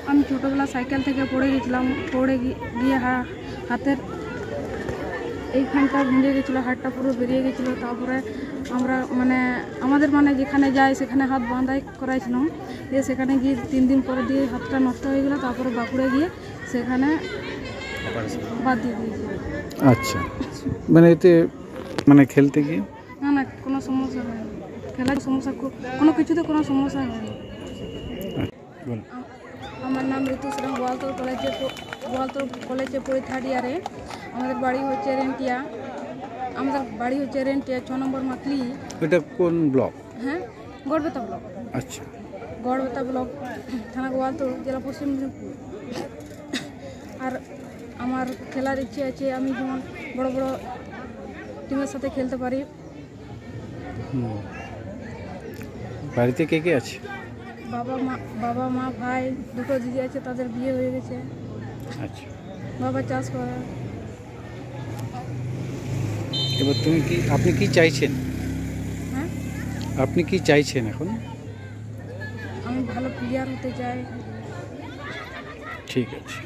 আমি ছোটোবেলা সাইকেল থেকে পড়ে গেছিলাম, পড়ে গিয়ে হাতের এইখানটা ভেঙে গেছিলো, হাড়টা পুরো বেরিয়ে গেছিলো। তারপরে আমরা আমাদের যেখানে যাই সেখানে হাত বাঁধাই করাইছিলাম, দিয়ে সেখানে গিয়ে 3 দিন পরে দিয়ে হাতটা নষ্ট হয়ে গেলো। তারপরে বাঁকুড়ে গিয়ে সেখানে বাদ দিয়ে দিয়েছি। আচ্ছা, এতে খেলতে গিয়ে না কোনো সমস্যা হয়নি, খেলার সমস্যা কোনো কিছুতে কোনো সমস্যা হয়নি। আমার নাম ঋতুশ্রী, গোয়ালতোড় কলেজে পড়ি 3rd ইয়ারে। আমাদের বাড়ি হচ্ছে রেন্টিয়া 6 নম্বর মাতলি। এটা কোন ব্লক? হ্যাঁ, গড়বেতা ব্লক। আচ্ছা, গড়বেতা ব্লক, থানা গোয়ালতোড়, জেলা পশ্চিম মেদিনীপুর। আর আমার খেলার ইচ্ছে আছে, আমি যেমন বড় বড় টিমের সাথে খেলতে পারি। বাড়িতে কে কে আছে? বাবা মা ভাই, 2টো দিদি আছে, তাদের বিয়ে হয়ে গেছে। আচ্ছা, বাবা চাষ করে। এবার আপনি কি চাইছেন? হ্যাঁ, আপনি কি চাইছেন এখন? আমি ভালো প্লেয়ার হতে চাই। ঠিক আছে।